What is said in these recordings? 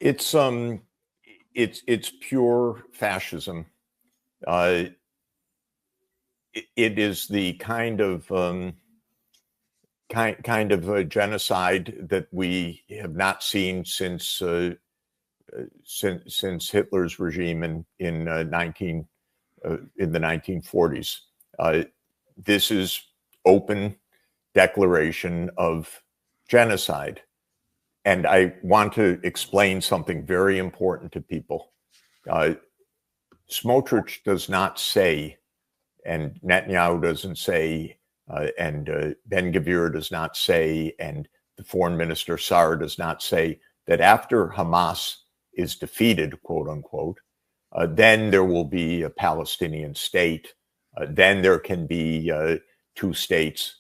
It's it's pure fascism. Uh, it is the kind of a genocide that we have not seen since Hitler's regime in the 1940s. This is open declaration of genocide. And I want to explain something very important to people. Smotrich does not say, and Netanyahu doesn't say, and Ben-Gvir does not say, and the foreign minister Saar does not say that after Hamas is defeated, quote unquote, then there will be a Palestinian state. Then there can be two states.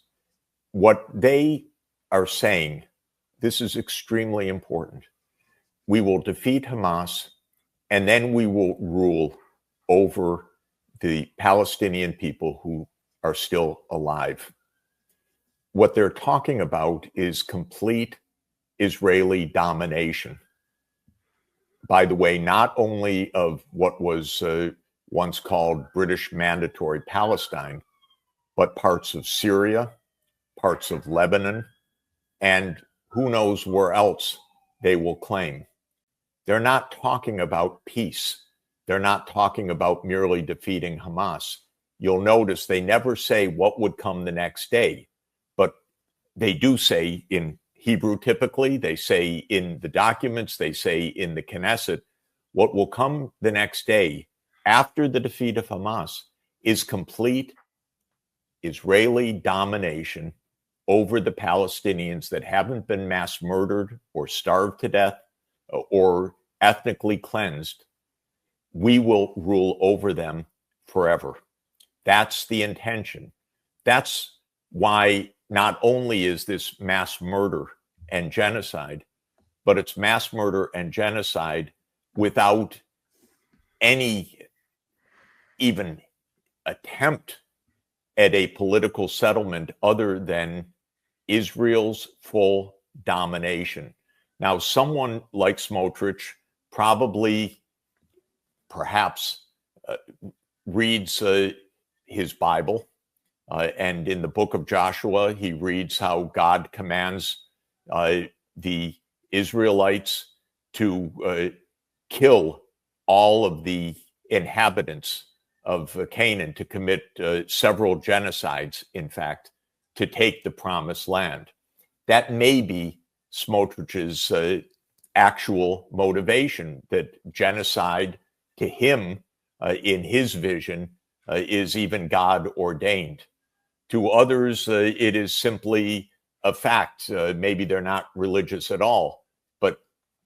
What they are saying, this is extremely important. We will defeat Hamas, and then we will rule over the Palestinian people who are still alive. What they're talking about is complete Israeli domination. By the way, not only of what was once called British Mandatory Palestine, but parts of Syria, parts of Lebanon, and who knows where else they will claim. They're not talking about peace. They're not talking about merely defeating Hamas. You'll notice they never say what would come the next day, but they do say in Hebrew typically, they say in the documents, they say in the Knesset, what will come the next day after the defeat of Hamas is complete Israeli domination over the Palestinians that haven't been mass murdered or starved to death or ethnically cleansed. We will rule over them forever. That's the intention. That's why not only is this mass murder and genocide, but it's mass murder and genocide without any even attempt at a political settlement other than Israel's full domination. Now, someone like Smotrich probably, perhaps, reads his Bible. And in the book of Joshua, he reads how God commands the Israelites to kill all of the inhabitants of Canaan, to commit several genocides, in fact, to take the promised land. That may be Smotrich's actual motivation, that genocide to him, in his vision, is even God ordained. To others, it is simply a fact. Maybe they're not religious at all, but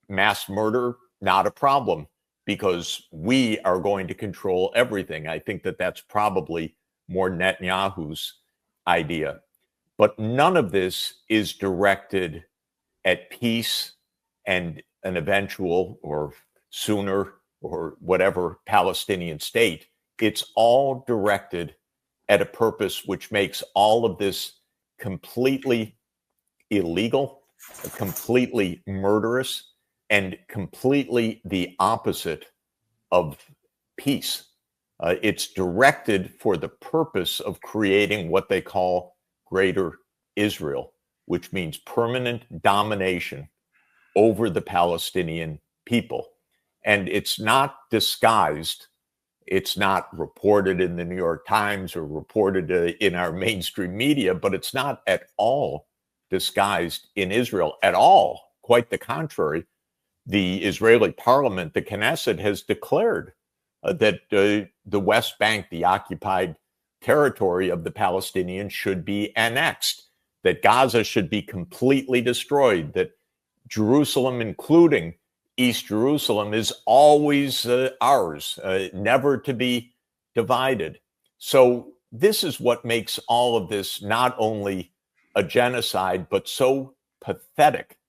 mass murder, not a problem, because we are going to control everything. I think that that's probably more Netanyahu's idea. But none of this is directed at peace and an eventual or sooner or whatever Palestinian state. It's all directed at a purpose which makes all of this completely illegal, completely murderous, and completely the opposite of peace. It's directed for the purpose of creating what they call Greater Israel, which means permanent domination over the Palestinian people. And it's not disguised. It's not reported in the New York Times or reported in our mainstream media, but it's not at all disguised in Israel at all. Quite the contrary. The Israeli parliament, the Knesset, has declared that the West Bank, the occupied territory of the Palestinians, should be annexed, that Gaza should be completely destroyed, that Jerusalem, including East Jerusalem, is always ours, never to be divided. So this is what makes all of this not only a genocide, but so pathetic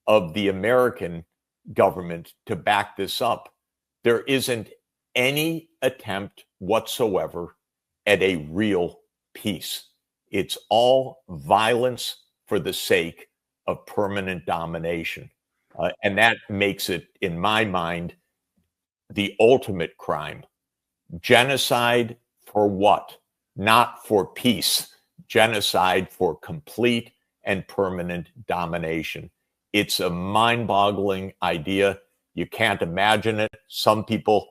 of the American government to back this up. There isn't any attempt whatsoever at a real peace. It's all violence for the sake of permanent domination. And that makes it, in my mind, the ultimate crime. Genocide for what? Not for peace. Genocide for complete and permanent domination. It's a mind-boggling idea. You can't imagine it. Some people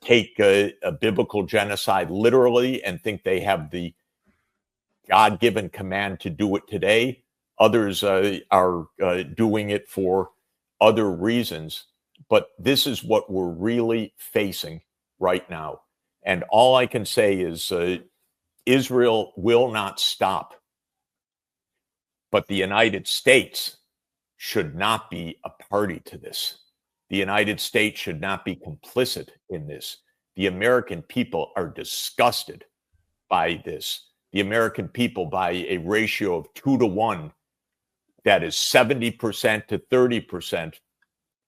take a biblical genocide literally and think they have the God-given command to do it today. Others are doing it for other reasons. But this is what we're really facing right now. And all I can say is Israel will not stop. But the United States should not be a party to this. The United States should not be complicit in this. The American people are disgusted by this. The American people, by a ratio of 2-to-1, that is 70% to 30%,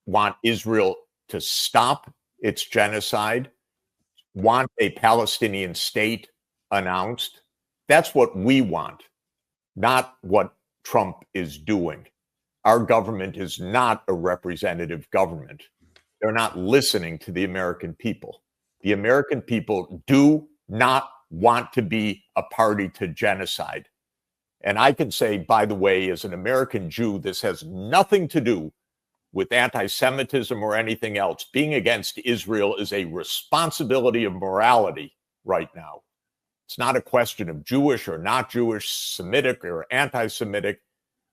want Israel to stop its genocide, want a Palestinian state announced. That's what we want, not what Trump is doing. Our government is not a representative government. They're not listening to the American people. The American people do not want to be a party to genocide. And I can say, by the way, as an American Jew, this has nothing to do with anti-Semitism or anything else. Being against Israel is a responsibility of morality right now. It's not a question of Jewish or not Jewish, Semitic or anti-Semitic.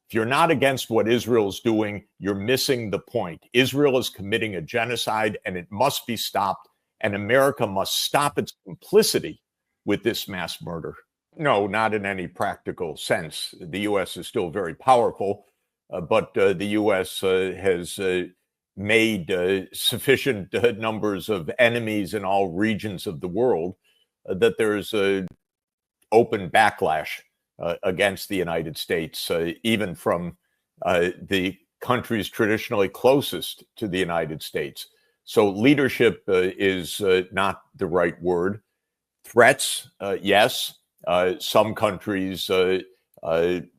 If you're not against what Israel's doing, you're missing the point. Israel is committing a genocide and it must be stopped. And America must stop its complicity with this mass murder. No, not in any practical sense. The U.S. is still very powerful, but the U.S. has made sufficient numbers of enemies in all regions of the world that there's an open backlash against the United States, even from the countries traditionally closest to the United States. So leadership is not the right word. Threats, yes. Some countries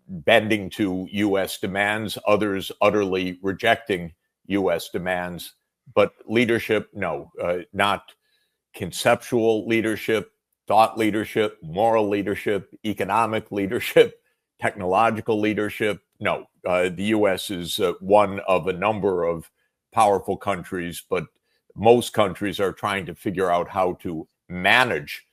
bending to U.S. demands, others utterly rejecting U.S. demands. But leadership, no, not conceptual leadership, thought leadership, moral leadership, economic leadership, technological leadership. No, the U.S. is one of a number of powerful countries, but most countries are trying to figure out how to manage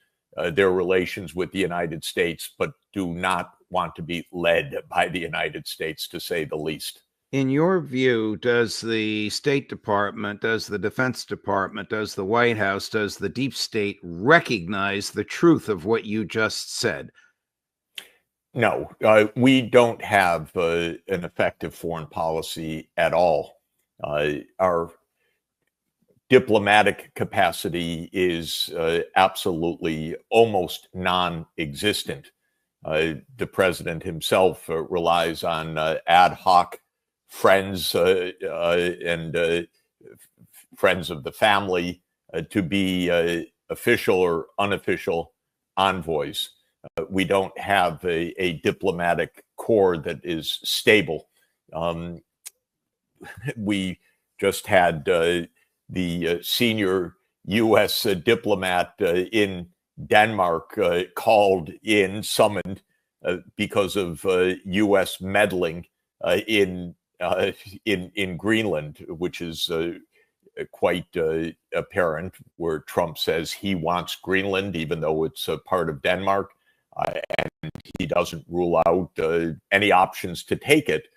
their relations with the United States, but do not want to be led by the United States, to say the least. In your view, does the State Department, does the Defense Department, does the White House, does the deep state recognize the truth of what you just said? No, we don't have an effective foreign policy at all. Our diplomatic capacity is absolutely almost non-existent. The president himself relies on ad hoc friends and friends of the family to be official or unofficial envoys. We don't have a diplomatic corps that is stable. We just had the senior U.S. Diplomat in Denmark summoned because of U.S. meddling in Greenland, which is quite apparent, where Trump says he wants Greenland, even though it's a part of Denmark, and he doesn't rule out any options to take it.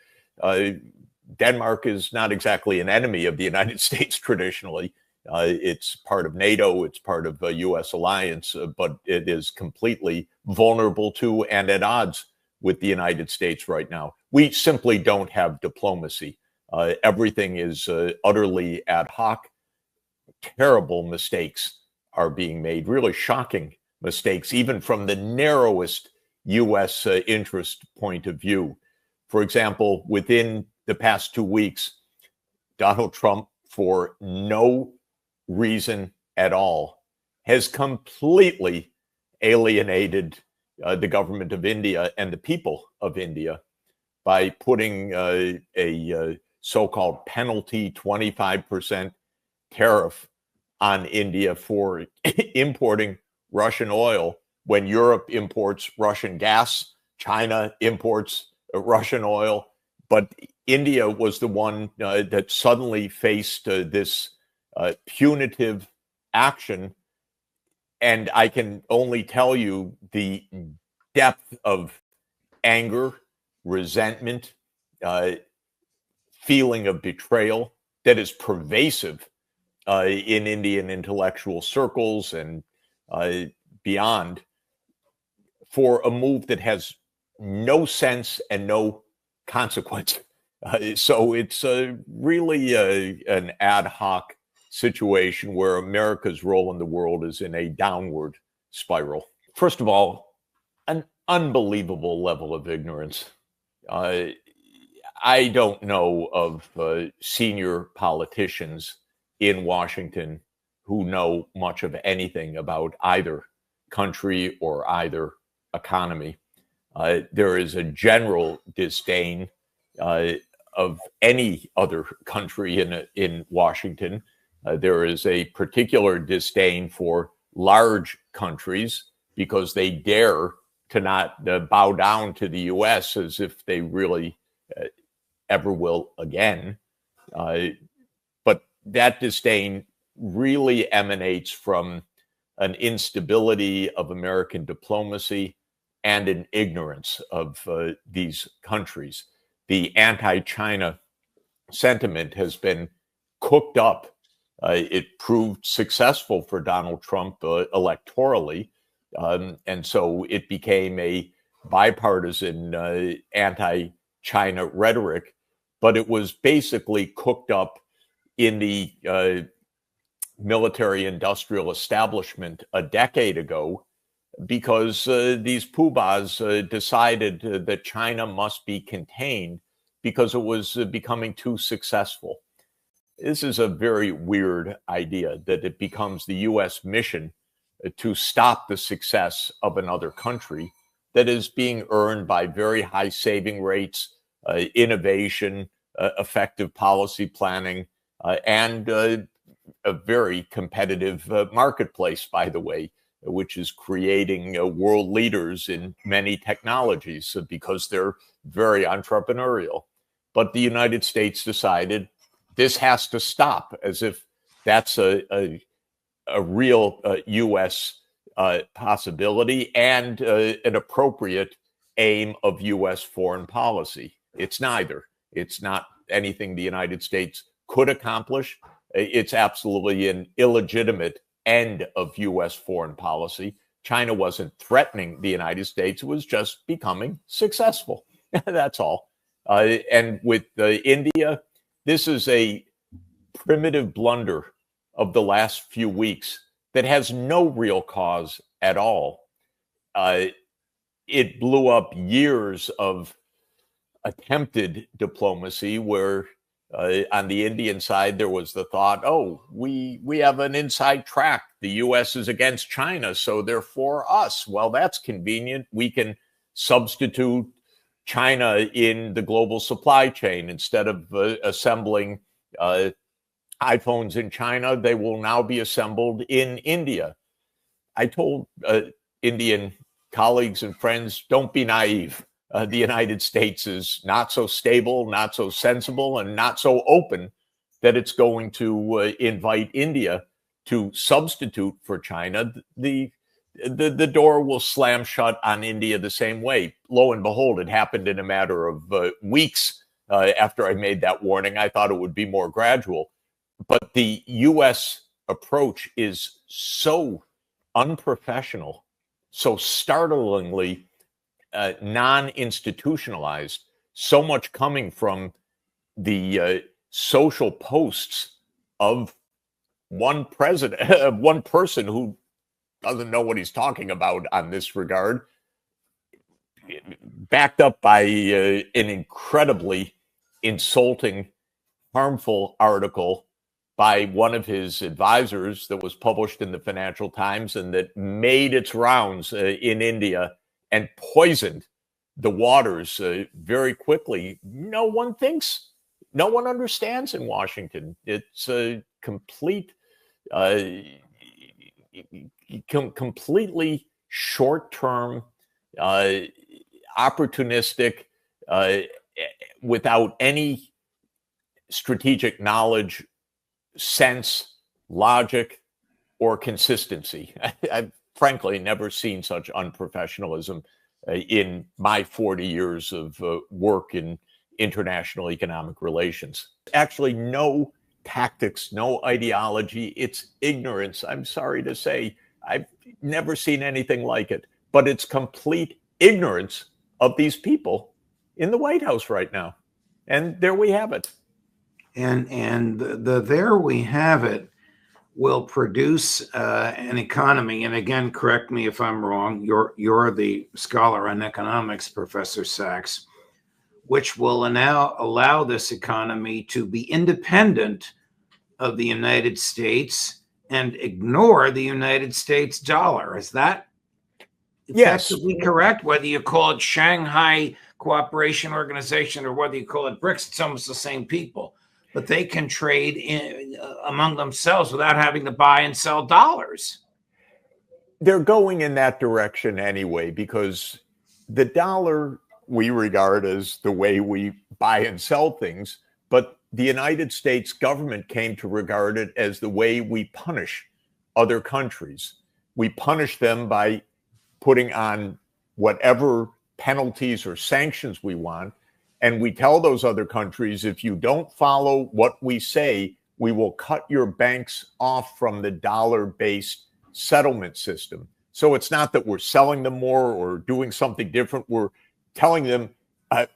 Denmark is not exactly an enemy of the United States traditionally. It's part of NATO, it's part of a U.S. alliance, but it is completely vulnerable to and at odds with the United States right now. We simply don't have diplomacy. Everything is utterly ad hoc. Terrible mistakes are being made, really shocking mistakes, even from the narrowest U.S. interest point of view. For example, within the past 2 weeks, Donald Trump, for no reason at all, has completely alienated the government of India and the people of India by putting a so-called penalty 25% tariff on India for importing Russian oil when Europe imports Russian gas, China imports Russian oil. But India was the one that suddenly faced this punitive action. And I can only tell you the depth of anger, resentment, feeling of betrayal that is pervasive in Indian intellectual circles and beyond, for a move that has no sense and no consequence. So it's really an ad hoc situation where America's role in the world is in a downward spiral. First of all, an unbelievable level of ignorance. I don't know of senior politicians in Washington who know much of anything about either country or either economy. There is a general disdain of any other country in Washington. There is a particular disdain for large countries because they dare to not bow down to the U.S. as if they really ever will again. But that disdain really emanates from an instability of American diplomacy and an ignorance of these countries. The anti-China sentiment has been cooked up. It proved successful for Donald Trump electorally. And so it became a bipartisan anti-China rhetoric, but it was basically cooked up in the military-industrial establishment a decade ago because these poobahs decided that China must be contained because it was becoming too successful. This is a very weird idea that it becomes the U.S. mission to stop the success of another country that is being earned by very high saving rates, innovation, effective policy planning, and a very competitive marketplace, by the way, which is creating world leaders in many technologies because they're very entrepreneurial. But the United States decided this has to stop, as if that's a real U.S. Possibility and an appropriate aim of U.S. foreign policy. It's neither. It's not anything the United States could accomplish. It's absolutely an illegitimate end of U.S. foreign policy. China wasn't threatening the United States. It was just becoming successful. That's all. And with India, this is a primitive blunder of the last few weeks that has no real cause at all. It blew up years of attempted diplomacy where on the Indian side, there was the thought, oh, we have an inside track. The U.S. is against China, so they're for us. Well, that's convenient. We can substitute China in the global supply chain. Instead of assembling iPhones in China, they will now be assembled in India. I told Indian colleagues and friends, don't be naive. The United States is not so stable, not so sensible, and not so open that it's going to invite India to substitute for China. The door will slam shut on India the same way. Lo and behold, it happened in a matter of weeks after I made that warning. I thought it would be more gradual. But the U.S. approach is so unprofessional, so startlingly non-institutionalized, so much coming from the social posts of one president, one person who doesn't know what he's talking about on this regard, backed up by an incredibly insulting, harmful article by one of his advisors that was published in the Financial Times and that made its rounds in India and poisoned the waters very quickly. No one thinks no one understands in Washington. It's a complete, completely short-term, opportunistic, without any strategic knowledge, sense, logic, or consistency. I've frankly never seen such unprofessionalism in my 40 years of work in international economic relations. Actually, no tactics, no ideology. It's ignorance. I'm sorry to say, I've never seen anything like it, but it's complete ignorance of these people in the White House right now. And there we have it. And there we have it will produce an economy. And again, correct me if I'm wrong. You're the scholar on economics, Professor Sachs, which will now allow this economy to be independent of the United States and ignore the United States dollar. Is that effectively correct? Whether you call it Shanghai Cooperation Organization or whether you call it BRICS, it's almost the same people. But they can trade among themselves without having to buy and sell dollars. They're going in that direction anyway, because the dollar we regard as the way we buy and sell things, but the United States government came to regard it as the way we punish other countries. We punish them by putting on whatever penalties or sanctions we want. And we tell those other countries, if you don't follow what we say, we will cut your banks off from the dollar-based settlement system. So it's not that we're selling them more or doing something different. We're telling them,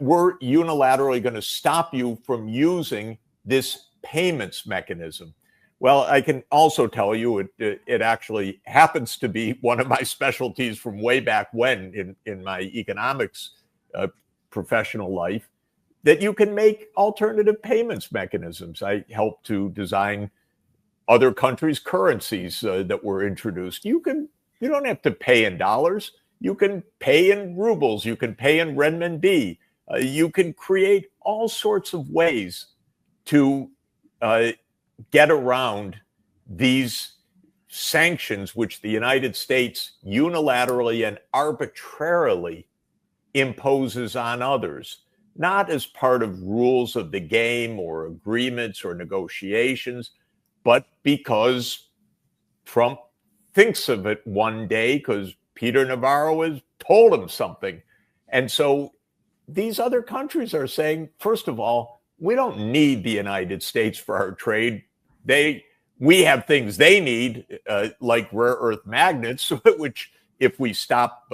we're unilaterally going to stop you from using this payments mechanism. Well, I can also tell you it actually happens to be one of my specialties from way back when in my economics professional life, that you can make alternative payments mechanisms. I helped to design other countries' currencies that were introduced. You don't have to pay in dollars. You can pay in rubles. You can pay in renminbi. You can create all sorts of ways to get around these sanctions, which the United States unilaterally and arbitrarily imposes on others, not as part of rules of the game or agreements or negotiations, but because Trump thinks of it one day because Peter Navarro has told him something. And so these other countries are saying, first of all, we don't need the United States for our trade. We have things they need, like rare earth magnets, which if we stop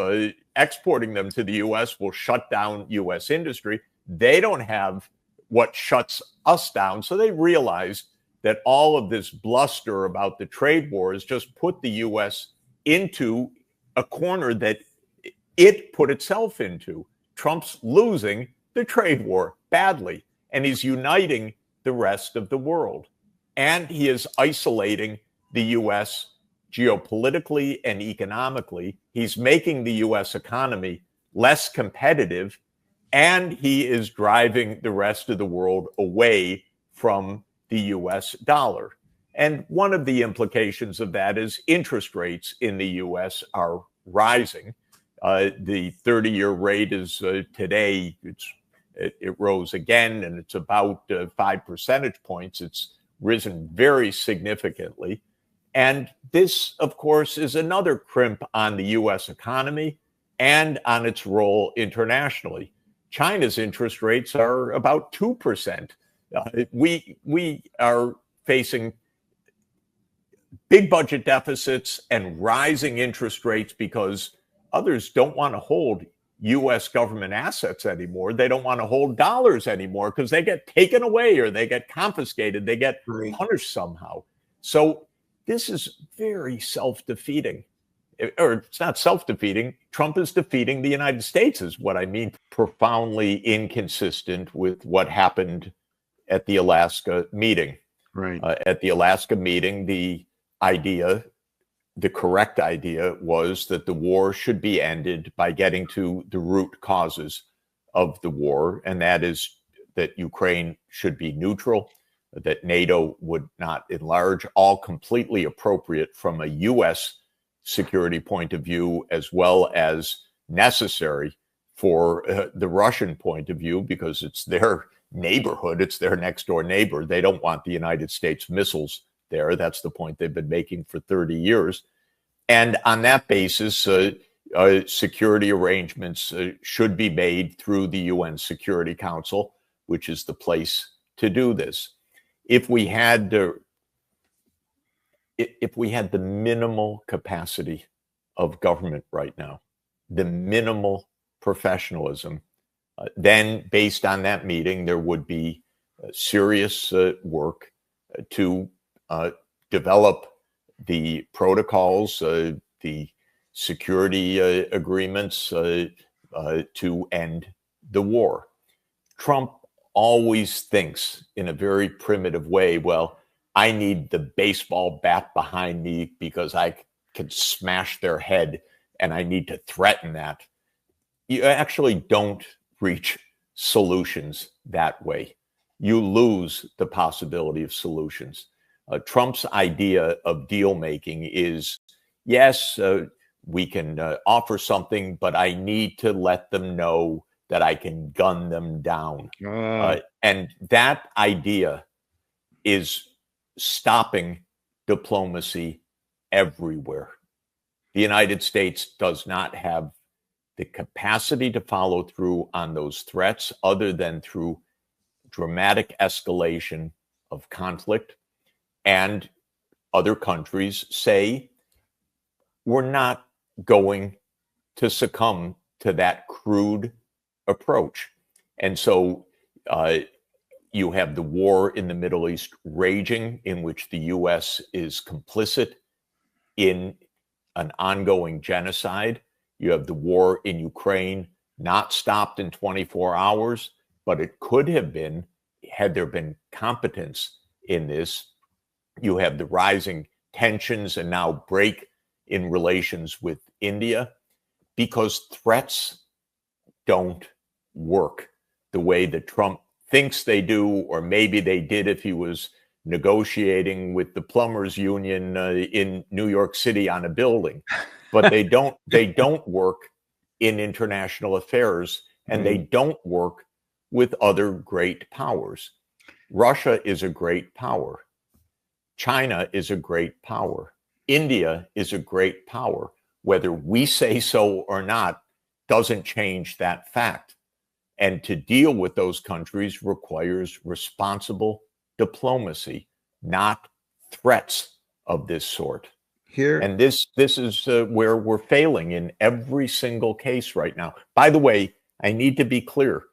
exporting them to the U.S. will shut down U.S. industry. They don't have what shuts us down. So they realized that all of this bluster about the trade wars just put the U.S. into a corner that it put itself into. Trump's losing the trade war badly, and he's uniting the rest of the world. And he is isolating the U.S. geopolitically and economically. He's making the U.S. economy less competitive, and he is driving the rest of the world away from the U.S. dollar. And one of the implications of that is interest rates in the U.S. are rising. The 30-year rate is today, it rose again, and it's about 5 percentage points. It's risen very significantly. And this, of course, is another crimp on the U.S. economy and on its role internationally. China's interest rates are about 2%. We are facing big budget deficits and rising interest rates because others don't want to hold U.S. government assets anymore. They don't want to hold dollars anymore because they get taken away or they get confiscated. They get punished somehow. So this is very self-defeating. Or it's not self-defeating. Trump is defeating the United States is what I mean. Profoundly inconsistent with what happened at the Alaska meeting. Right. At the Alaska meeting, the correct idea was that the war should be ended by getting to the root causes of the war, and that is that Ukraine should be neutral, that NATO would not enlarge, all completely appropriate from a U.S. security point of view, as well as necessary for the Russian point of view, because it's their neighborhood, it's their next door neighbor. They don't want the United States missiles there. That's the point they've been making for 30 years. And on that basis, security arrangements should be made through the UN Security Council, which is the place to do this. If we had the minimal capacity of government right now, the minimal professionalism, then based on that meeting, there would be serious work to develop the protocols, the security agreements to end the war. Trump always thinks in a very primitive way, well, I need the baseball bat behind me because I can smash their head and I need to threaten that. You actually don't reach solutions that way. You lose the possibility of solutions. Trump's idea of deal making is, yes, we can offer something, but I need to let them know that I can gun them down. And that idea is stopping diplomacy everywhere. The United States does not have the capacity to follow through on those threats other than through dramatic escalation of conflict. And other countries say, we're not going to succumb to that crude approach. And so you have the war in the Middle East raging, in which the U.S. is complicit in an ongoing genocide. You have the war in Ukraine, not stopped in 24 hours, but it could have been had there been competence in this. You have the rising tensions and now break in relations with India, because threats don't work the way that Trump thinks they do, or maybe they did if he was negotiating with the plumbers union in New York City on a building. But they don't work in international affairs, and they don't work with other great powers. Russia is a great power. China is a great power. India is a great power. Whether we say so or not doesn't change that fact. And to deal with those countries requires responsible diplomacy, not threats of this sort. Here, and this is where we're failing in every single case right now. By the way, I need to be clear.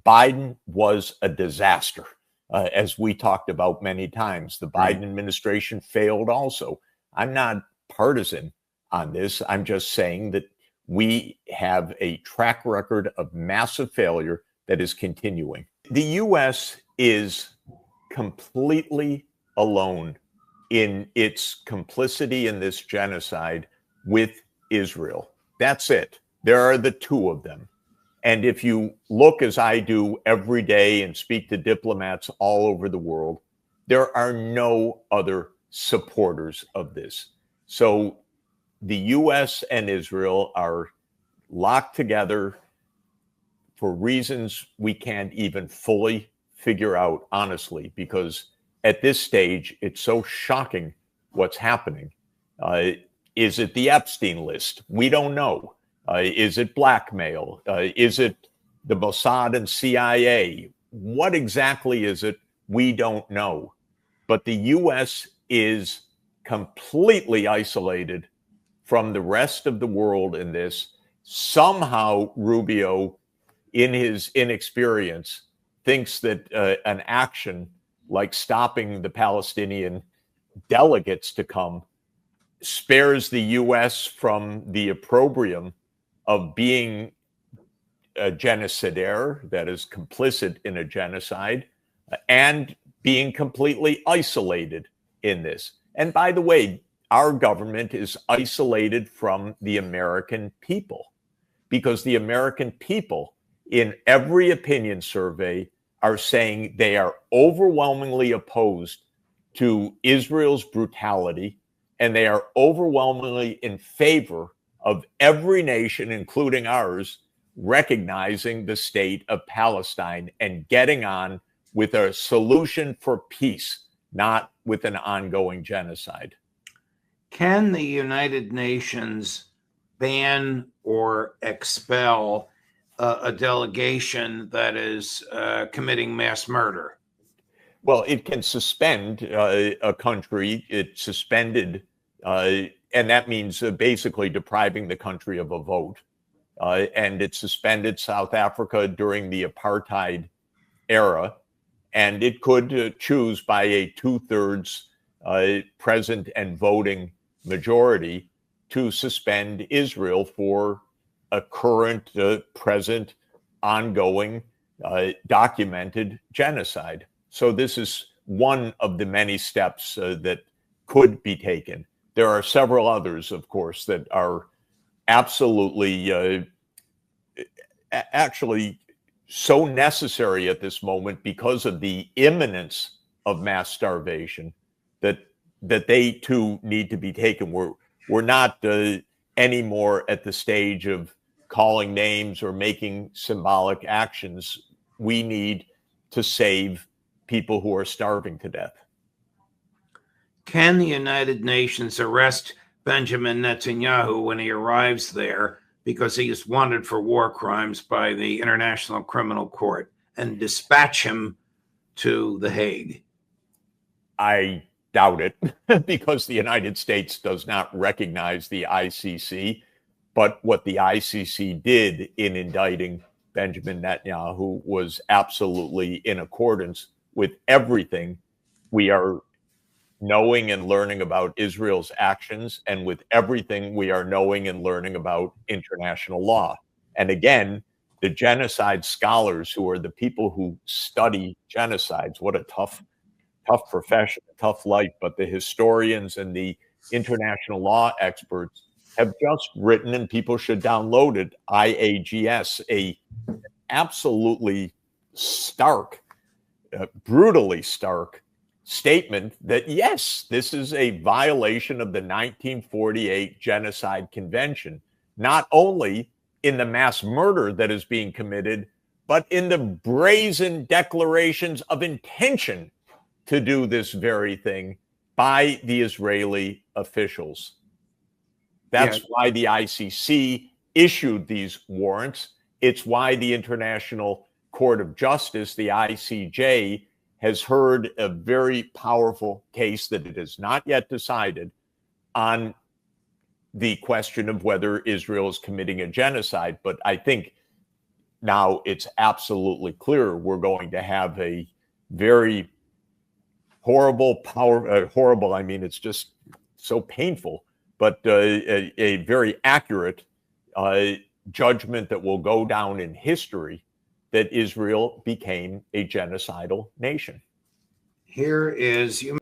Biden was a disaster, as we talked about many times. The Biden administration failed also. I'm not partisan on this. I'm just saying that we have a track record of massive failure that is continuing. The U.S. is completely alone in its complicity in this genocide with Israel. That's it. There are the two of them. And if you look, as I do every day, and speak to diplomats all over the world, there are no other supporters of this. So the U.S. and Israel are locked together for reasons we can't even fully figure out, honestly, because at this stage, it's so shocking what's happening. Is it the Epstein list? We don't know. Is it blackmail? Is it the Mossad and CIA? What exactly is it? We don't know. But the U.S. is completely isolated from the rest of the world in this. Somehow, Rubio, in his inexperience, thinks that an action like stopping the Palestinian delegates to come spares the U.S. from the opprobrium of being a genocidaire, that is complicit in a genocide, and being completely isolated in this. And by the way, our government is isolated from the American people, because the American people, in every opinion survey, are saying they are overwhelmingly opposed to Israel's brutality, and they are overwhelmingly in favor of every nation, including ours, recognizing the state of Palestine and getting on with a solution for peace, not with an ongoing genocide. Can the United Nations ban or expel a delegation that is committing mass murder? Well, it can suspend a country. It suspended, and that means basically depriving the country of a vote. And it suspended South Africa during the apartheid era. And it could choose by a 2/3 present and voting majority to suspend Israel for a current, present, ongoing, documented genocide. So this is one of the many steps that could be taken. There are several others, of course, that are absolutely, actually so necessary at this moment because of the imminence of mass starvation that they too need to be taken. We're not anymore at the stage of calling names or making symbolic actions. We need to save people who are starving to death. Can the United Nations arrest Benjamin Netanyahu when he arrives there because he is wanted for war crimes by the International Criminal Court and dispatch him to The Hague? I doubt it because the United States does not recognize the ICC. But what the ICC did in indicting Benjamin Netanyahu was absolutely in accordance with everything we are knowing and learning about Israel's actions and with everything we are knowing and learning about international law. And again, the genocide scholars, who are the people who study genocides, what a tough profession, a tough life, but the historians and the international law experts have just written, and people should download it, IAGS, a absolutely stark, brutally stark statement that, yes, this is a violation of the 1948 Genocide Convention, not only in the mass murder that is being committed, but in the brazen declarations of intention to do this very thing by the Israeli officials. That's why the ICC issued these warrants. It's why the International Court of Justice, the ICJ, has heard a very powerful case that it has not yet decided on the question of whether Israel is committing a genocide. But I think now it's absolutely clear we're going to have a very horrible, horrible, I mean, it's just so painful, but a very accurate judgment that will go down in history that Israel became a genocidal nation.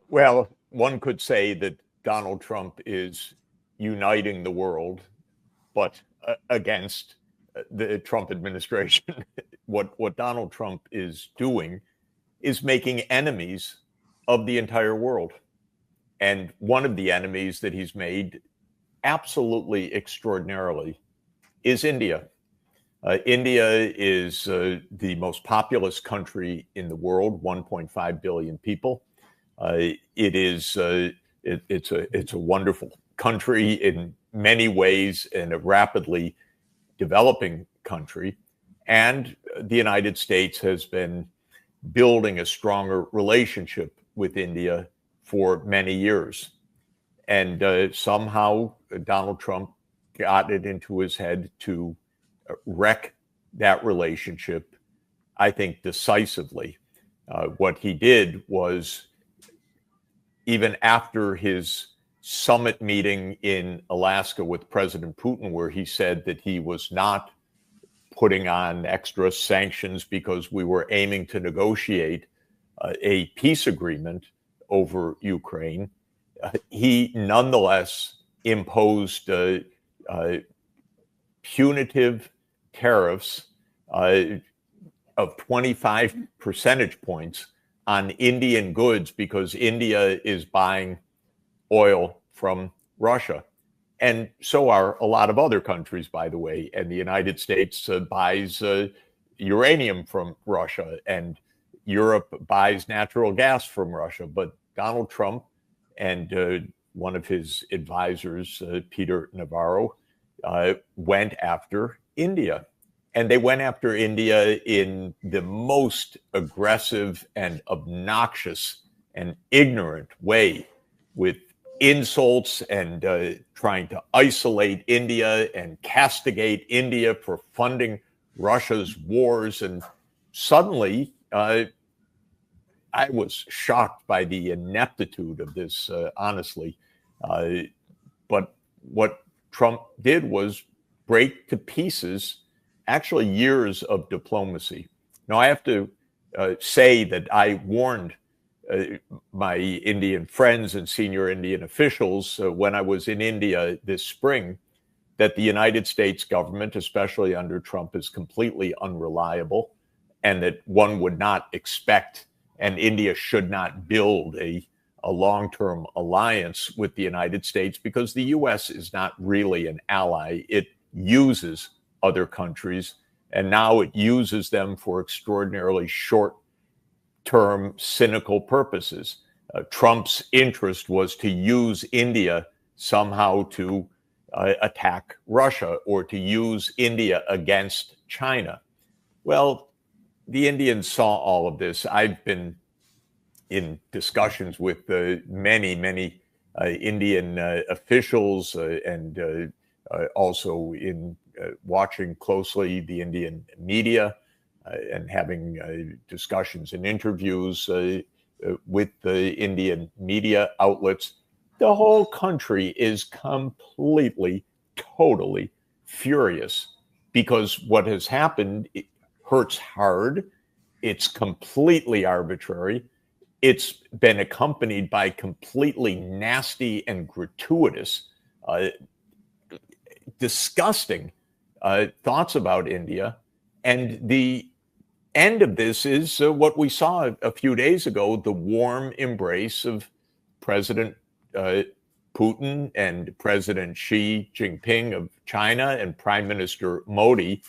Well, one could say that Donald Trump is uniting the world, but against the Trump administration. What Donald Trump is doing is making enemies of the entire world. And one of the enemies that he's made absolutely extraordinarily is India. India is the most populous country in the world, 1.5 billion people. It's a wonderful country in many ways and a rapidly developing country. And the United States has been building a stronger relationship with India for many years. And somehow Donald Trump got it into his head to wreck that relationship, I think, decisively. What he did was, even after his summit meeting in Alaska with President Putin, where he said that he was not putting on extra sanctions because we were aiming to negotiate a peace agreement over Ukraine, he nonetheless imposed punitive tariffs of 25 percentage points on Indian goods because India is buying oil from Russia. And so are a lot of other countries, by the way. And the United States buys uranium from Russia, and Europe buys natural gas from Russia. But Donald Trump and one of his advisors, Peter Navarro, went after India. And they went after India in the most aggressive and obnoxious and ignorant way, with insults and trying to isolate India and castigate India for funding Russia's wars. And suddenly, I was shocked by the ineptitude of this, honestly. But what Trump did was break to pieces actually years of diplomacy. Now, I have to say that I warned my Indian friends and senior Indian officials when I was in India this spring that the United States government, especially under Trump, is completely unreliable, and that one would not expect, and India should not build a long-term alliance with the United States, because the U.S. is not really an ally. It uses other countries, and now it uses them for extraordinarily short-term, cynical purposes. Trump's interest was to use India somehow to attack Russia or to use India against China. Well, the Indians saw all of this. I've been in discussions with many Indian officials and also in watching closely the Indian media and having discussions and interviews with the Indian media outlets. The whole country is completely, totally furious because what has happened hurts hard. It's completely arbitrary. It's been accompanied by completely nasty and gratuitous, disgusting thoughts about India. And the end of this is what we saw a few days ago, the warm embrace of President Putin and President Xi Jinping of China and Prime Minister Modi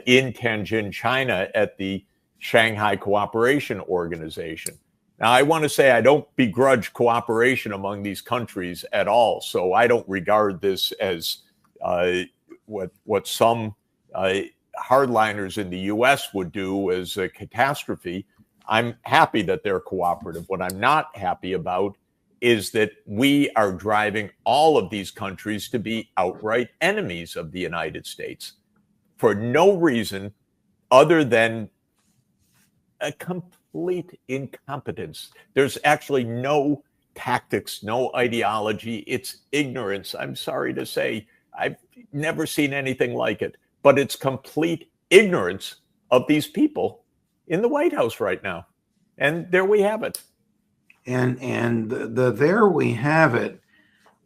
in Tianjin, China, at the Shanghai Cooperation Organization. Now, I want to say I don't begrudge cooperation among these countries at all, so I don't regard this as what some hardliners in the U.S. would do as a catastrophe. I'm happy that they're cooperative. What I'm not happy about is that we are driving all of these countries to be outright enemies of the United States for no reason other than a complete incompetence. There's actually no tactics, no ideology. It's ignorance. I'm sorry to say, I've never seen anything like it, but it's complete ignorance of these people in the White House right now. And there we have it. And there we have it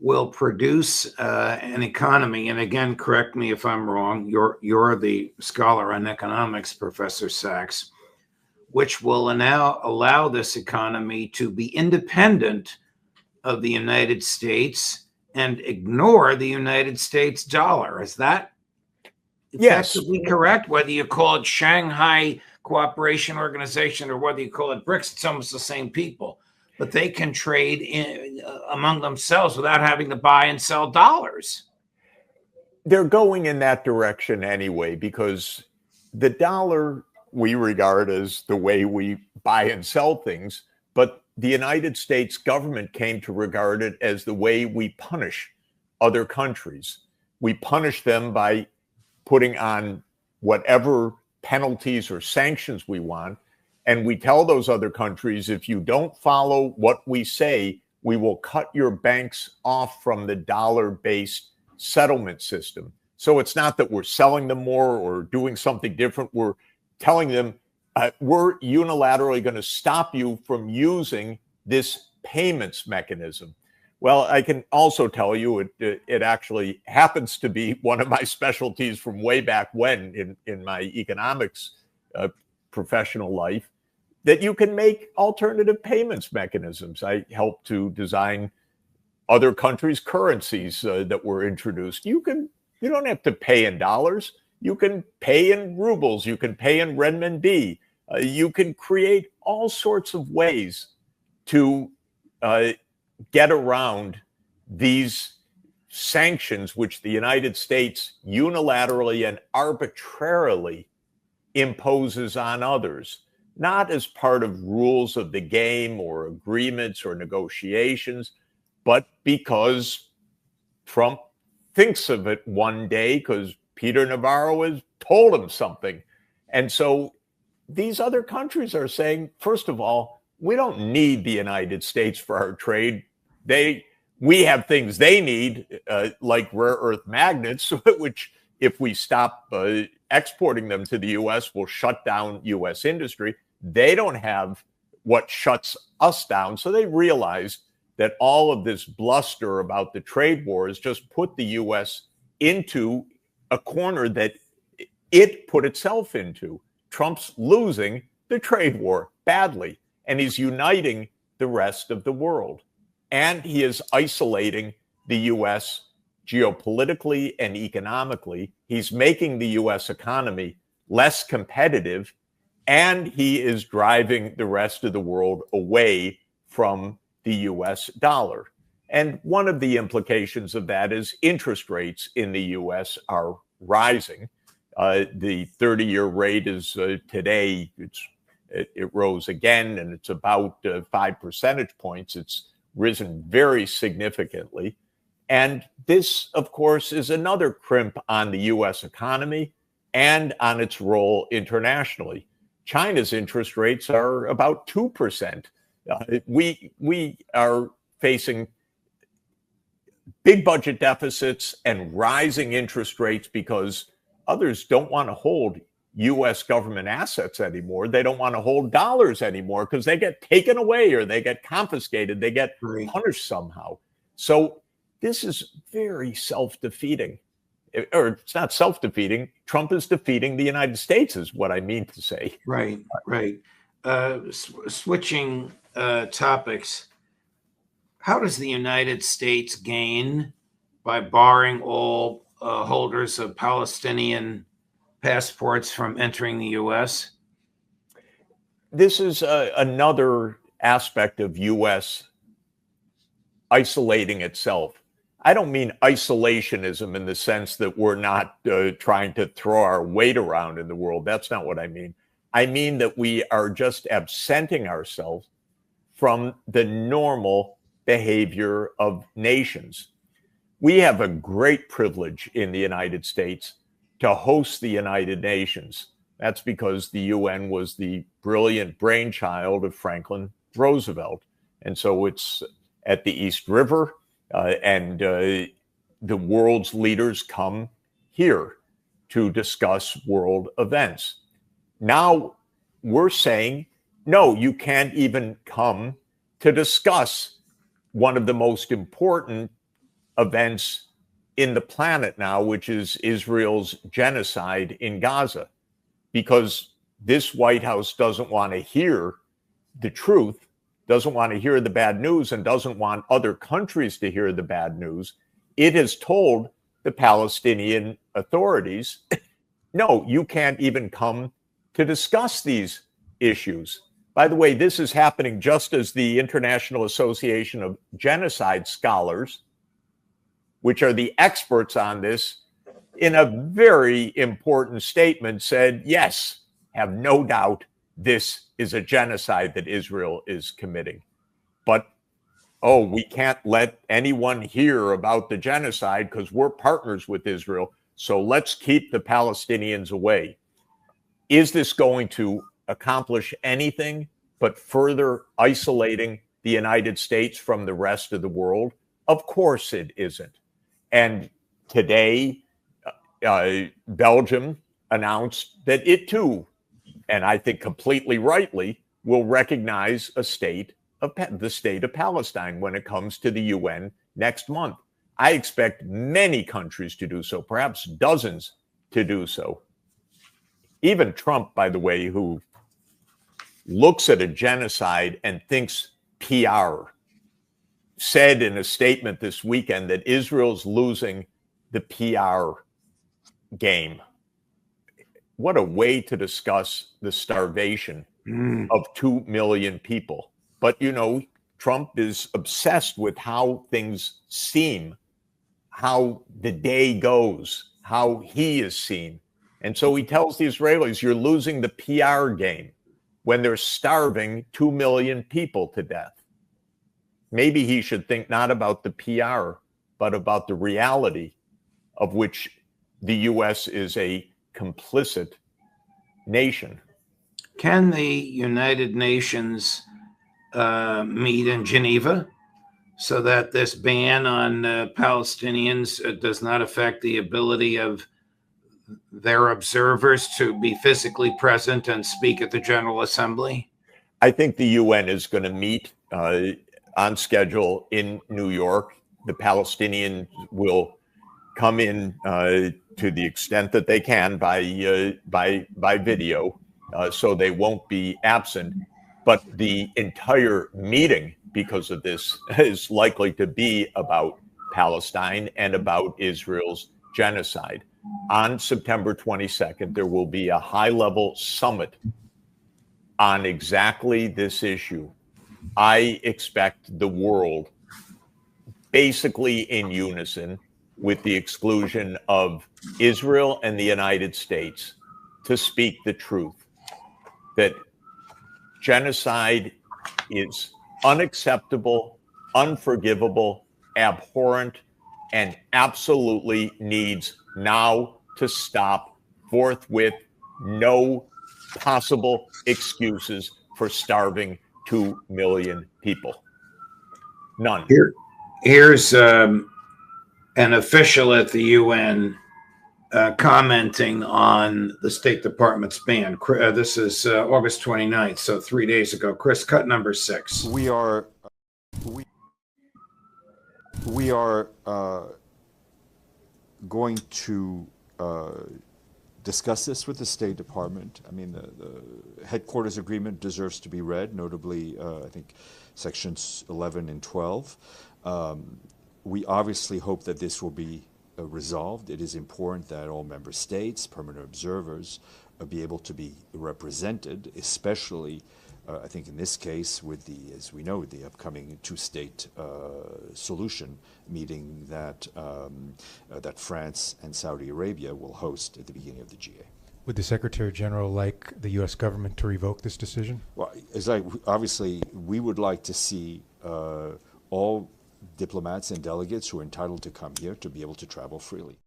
will produce an economy. And again, correct me if I'm wrong. You're the scholar on economics, Professor Sachs, which will now allow this economy to be independent of the United States and ignore the United States dollar. Is that effectively correct? Whether you call it Shanghai Cooperation Organization or whether you call it BRICS, it's almost the same people. But they can trade among themselves without having to buy and sell dollars. They're going in that direction anyway, because the dollar we regard as the way we buy and sell things, but the United States government came to regard it as the way we punish other countries. We punish them by putting on whatever penalties or sanctions we want. And we tell those other countries, if you don't follow what we say, we will cut your banks off from the dollar-based settlement system. So it's not that we're selling them more or doing something different. We're telling them, we're unilaterally going to stop you from using this payments mechanism. Well, I can also tell you it actually happens to be one of my specialties from way back when in my economics professional life that you can make alternative payments mechanisms. I helped to design other countries' currencies that were introduced. You don't have to pay in dollars. You can pay in rubles. You can pay in renminbi. You can create all sorts of ways to get around these sanctions, which the United States unilaterally and arbitrarily imposes on others, not as part of rules of the game or agreements or negotiations, but because Trump thinks of it one day because Peter Navarro has told him something. And so these other countries are saying, first of all, we don't need the United States for our trade. We have things they need, like rare earth magnets, which if we stop exporting them to the U.S., will shut down U.S. industry. They don't have what shuts us down. So they realized that all of this bluster about the trade wars just put the U.S. into a corner that it put itself into. Trump's losing the trade war badly, and he's uniting the rest of the world. And he is isolating the U.S. geopolitically and economically. He's making the U.S. economy less competitive, and he is driving the rest of the world away from the U.S. dollar. And one of the implications of that is interest rates in the U.S. are rising. The 30-year rate is today, it rose again, and it's about 5 percentage points. It's risen very significantly. And this, of course, is another crimp on the U.S. economy and on its role internationally. China's interest rates are about 2%. We are facing big budget deficits and rising interest rates because others don't want to hold U.S. government assets anymore. They don't want to hold dollars anymore because they get taken away or they get confiscated. They get punished somehow. So this is very self-defeating. Or it's not self-defeating. Trump is defeating the United States is what I mean to say. Right. Switching topics, how does the United States gain by barring all holders of Palestinian passports from entering the U.S.? This is another aspect of U.S. isolating itself. I don't mean isolationism in the sense that we're not trying to throw our weight around in the world. That's not what I mean. I mean that we are just absenting ourselves from the normal behavior of nations. We have a great privilege in the United States to host the United Nations. That's because the UN was the brilliant brainchild of Franklin Roosevelt. And so it's at the East River, and the world's leaders come here to discuss world events. Now we're saying, no, you can't even come to discuss one of the most important events in the planet now, which is Israel's genocide in Gaza, because this White House doesn't want to hear the truth, doesn't want to hear the bad news, and doesn't want other countries to hear the bad news. It has told the Palestinian authorities, no, you can't even come to discuss these issues. By the way, this is happening just as the International Association of Genocide Scholars, which are the experts on this, in a very important statement said, yes, have no doubt this is a genocide that Israel is committing. But, we can't let anyone hear about the genocide because we're partners with Israel, so let's keep the Palestinians away. Is this going to accomplish anything but further isolating the United States from the rest of the world? Of course it isn't. And today, Belgium announced that it too, and I think completely rightly, will recognize the state of Palestine when it comes to the UN next month. I expect many countries to do so, perhaps dozens to do so. Even Trump, by the way, who looks at a genocide and thinks PR, said in a statement this weekend that Israel's losing the PR game. What a way to discuss the starvation of 2 million people. But, you know, Trump is obsessed with how things seem, how the day goes, how he is seen. And so he tells the Israelis, you're losing the PR game when they're starving 2 million people to death. Maybe he should think not about the PR, but about the reality of which the U.S. is a complicit nation. Can the United Nations meet in Geneva so that this ban on Palestinians does not affect the ability of their observers to be physically present and speak at the General Assembly? I think the UN is going to meet on schedule in New York. The Palestinians will come in to the extent that they can by video, so they won't be absent. But the entire meeting, because of this, is likely to be about Palestine and about Israel's genocide. On September 22nd, there will be a high-level summit on exactly this issue. I expect the world, basically in unison, with the exclusion of Israel and the United States, to speak the truth, that genocide is unacceptable, unforgivable, abhorrent, and absolutely needs now to stop forthwith. No possible excuses for starving 2 million people. None. Here's an official at the UN commenting on the State Department's ban. This is August 29th, so 3 days ago. Chris, cut number 6. We are going to discuss this with the State Department. I mean, the headquarters agreement deserves to be read, notably, I think, sections 11 and 12. We obviously hope that this will be resolved. It is important that all member states, permanent observers, be able to be represented, especially, I think in this case, with the, as we know, the upcoming two-state solution meeting that that France and Saudi Arabia will host at the beginning of the GA. Would the Secretary General like the U.S. government to revoke this decision? Well, obviously, we would like to see all diplomats and delegates who are entitled to come here to be able to travel freely.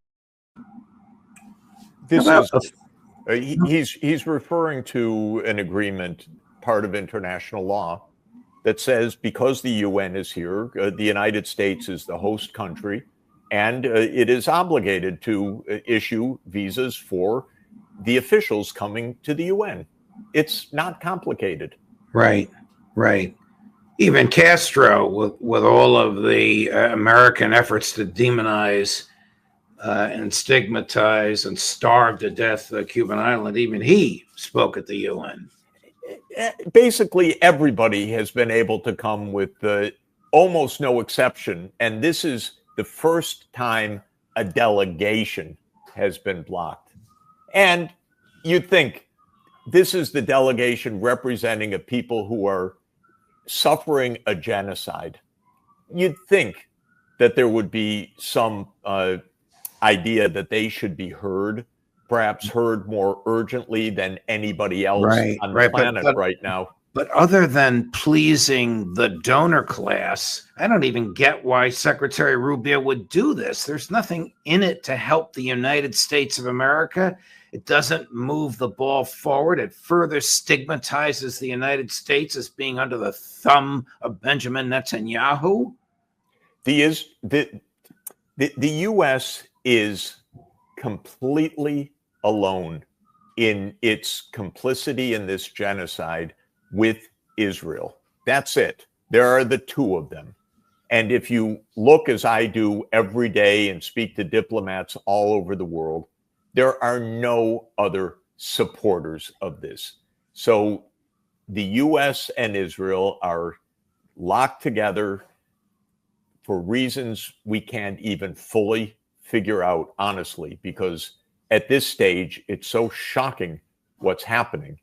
This is he's referring to an agreement, part of international law, that says because the UN is here, the United States is the host country, and it is obligated to issue visas for the officials coming to the UN. It's not complicated. Right, right. Even Castro, with all of the American efforts to demonize and stigmatize and starve to death the Cuban island, even he spoke at the UN. Basically, everybody has been able to come with almost no exception. And this is the first time a delegation has been blocked. And you'd think this is the delegation representing a people who are suffering a genocide. You'd think that there would be some idea that they should be heard, perhaps heard more urgently than anybody else on the planet right now. But other than pleasing the donor class, I don't even get why Secretary Rubio would do this. There's nothing in it to help the United States of America. It doesn't move the ball forward. It further stigmatizes the United States as being under the thumb of Benjamin Netanyahu. The U.S. is completely alone in its complicity in this genocide with Israel. That's it. There are the two of them. And if you look, as I do every day, and speak to diplomats all over the world, there are no other supporters of this. So the U.S. and Israel are locked together for reasons we can't even fully figure out, honestly, because at this stage, it's so shocking what's happening.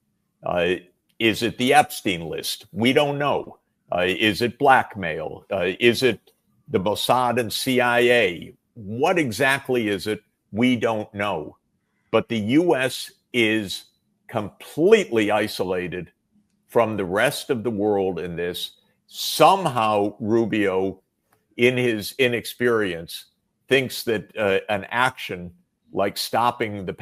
Is it the Epstein list? We don't know. Is it blackmail? Is it the Mossad and CIA? What exactly is it? We don't know. But the U.S. is completely isolated from the rest of the world in this. Somehow, Rubio, in his inexperience, thinks that an action like stopping the